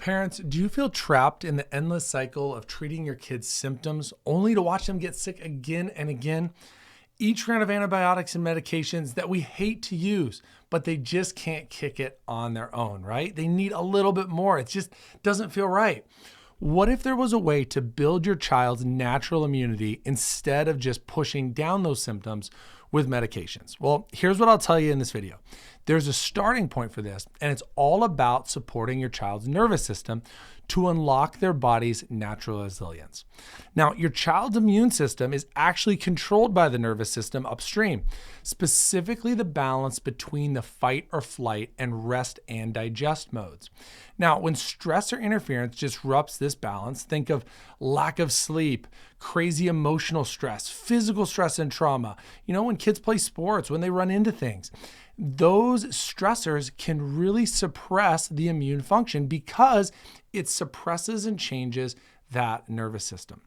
Parents, do you feel trapped in the endless cycle of treating your kids' symptoms only to watch them get sick again and again? Each round of antibiotics and medications that we hate to use, but they just can't kick it on their own, right? They need a little bit more. It just doesn't feel right. What if there was a way to build your child's natural immunity instead of just pushing down those symptoms with medications? Well, here's what I'll tell you in this video. There's a starting point for this, and it's all about supporting your child's nervous system to unlock their body's natural resilience. Now, your child's immune system is actually controlled by the nervous system upstream, specifically the balance between the fight or flight and rest and digest modes. Now, when stress or interference disrupts this balance, think of lack of sleep, crazy emotional stress, physical stress and trauma. When kids play sports, when they run into things, those stressors can really suppress the immune function because it suppresses and changes that nervous system.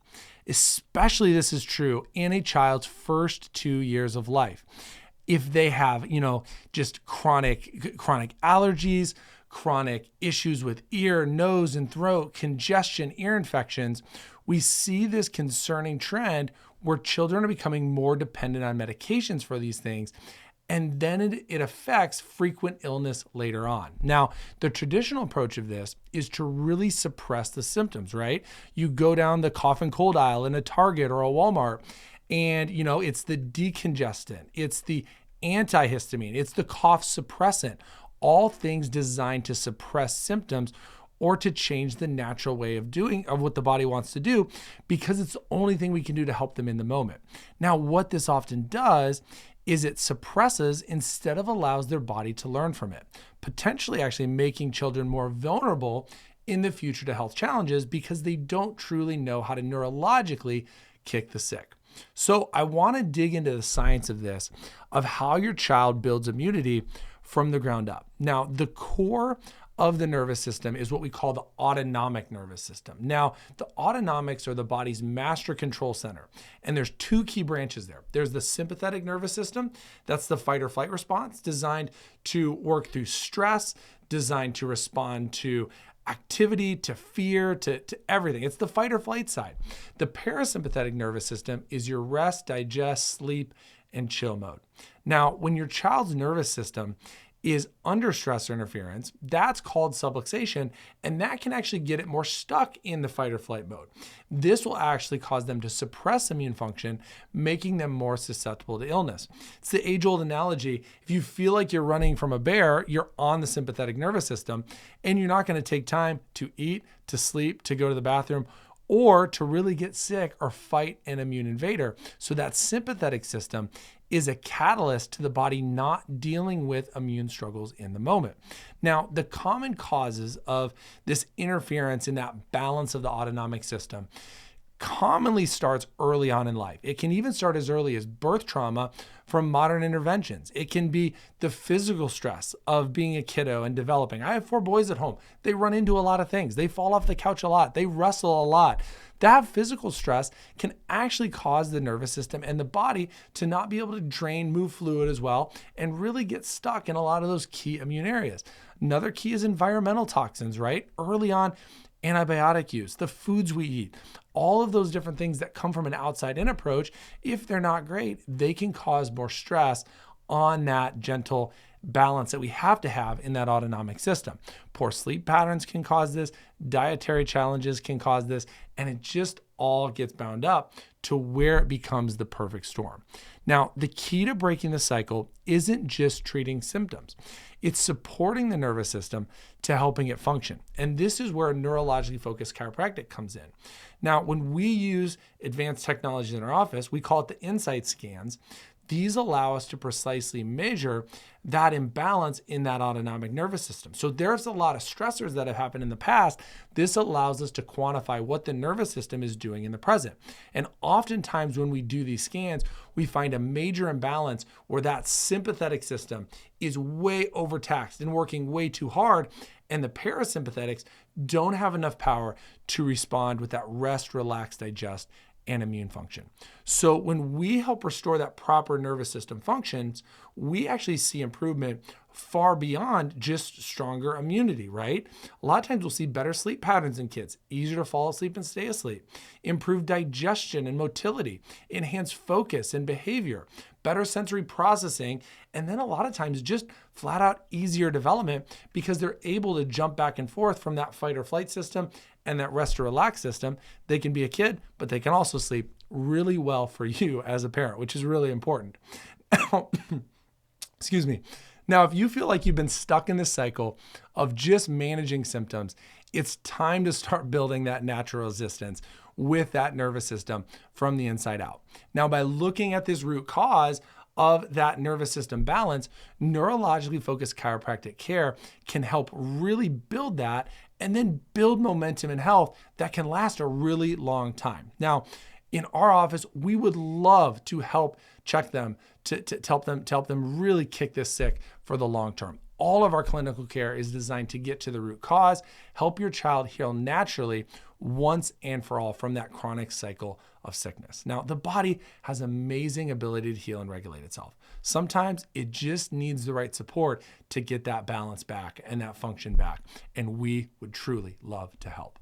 Especially this is true in a child's first 2 years of life. If they have, just chronic allergies, chronic issues with ear, nose, and throat, congestion, ear infections, we see this concerning trend where children are becoming more dependent on medications for these things. And then it affects frequent illness later on. Now, the traditional approach of this is to really suppress the symptoms, right? You go down the cough and cold aisle in a Target or a Walmart, and it's the decongestant, it's the antihistamine, it's the cough suppressant, all things designed to suppress symptoms or to change the natural way of what the body wants to do, because it's the only thing we can do to help them in the moment. Now, what this often does is it suppresses instead of allows their body to learn from it, potentially actually making children more vulnerable in the future to health challenges because they don't truly know how to neurologically kick the sick. So I want to dig into the science of this, of how your child builds immunity from the ground up. Now, the core of the nervous system is what we call the autonomic nervous system. Now, the autonomics are the body's master control center, and there's two key branches there. There's the sympathetic nervous system, that's the fight or flight response, designed to work through stress, designed to respond to activity, to fear, to everything. It's the fight or flight side. The parasympathetic nervous system is your rest, digest, sleep, and chill mode. Now, when your child's nervous system is under stress or interference, that's called subluxation, and that can actually get it more stuck in the fight or flight mode. This will actually cause them to suppress immune function, making them more susceptible to illness. It's the age-old analogy. If you feel like you're running from a bear, you're on the sympathetic nervous system, and you're not going to take time to eat, to sleep, to go to the bathroom, or to really get sick or fight an immune invader. So that sympathetic system is a catalyst to the body not dealing with immune struggles in the moment. Now, the common causes of this interference in that balance of the autonomic system commonly starts early on in life. It can even start as early as birth trauma from modern interventions. It can be the physical stress of being a kiddo and developing. I have 4 boys at home. They run into a lot of things. They fall off the couch a lot. They wrestle a lot. That physical stress can actually cause the nervous system and the body to not be able to drain, move fluid as well, and really get stuck in a lot of those key immune areas. Another key is environmental toxins, right? Early on, antibiotic use, the foods we eat, all of those different things that come from an outside-in approach, if they're not great, they can cause more stress on that gentle balance that we have to have in that autonomic system. Poor sleep patterns can cause this, dietary challenges can cause this, and it just all gets bound up to where it becomes the perfect storm. Now, the key to breaking the cycle isn't just treating symptoms. It's supporting the nervous system to helping it function. And this is where neurologically-focused chiropractic comes in. Now, when we use advanced technology in our office, we call it the insight scans. These allow us to precisely measure that imbalance in that autonomic nervous system. So there's a lot of stressors that have happened in the past. This allows us to quantify what the nervous system is doing in the present. And oftentimes when we do these scans, we find a major imbalance where that sympathetic system is way overtaxed and working way too hard, and the parasympathetics don't have enough power to respond with that rest, relax, digest, and immune function. So when we help restore that proper nervous system functions, we actually see improvement far beyond just stronger immunity, right? A lot of times we'll see better sleep patterns in kids, easier to fall asleep and stay asleep, improved digestion and motility, enhanced focus and behavior, better sensory processing, and then a lot of times just flat out easier development because they're able to jump back and forth from that fight or flight system and that rest or relax system. They can be a kid, but they can also sleep really well for you as a parent, which is really important. Excuse me. Now, if you feel like you've been stuck in this cycle of just managing symptoms, it's time to start building that natural resistance with that nervous system from the inside out. Now, by looking at this root cause of that nervous system balance, neurologically focused chiropractic care can help really build that and then build momentum and health that can last a really long time. Now, in our office, we would love to help check them to help them really kick this sick for the long term. All of our clinical care is designed to get to the root cause, help your child heal naturally once and for all from that chronic cycle of sickness. Now, the body has amazing ability to heal and regulate itself. Sometimes it just needs the right support to get that balance back and that function back, and we would truly love to help.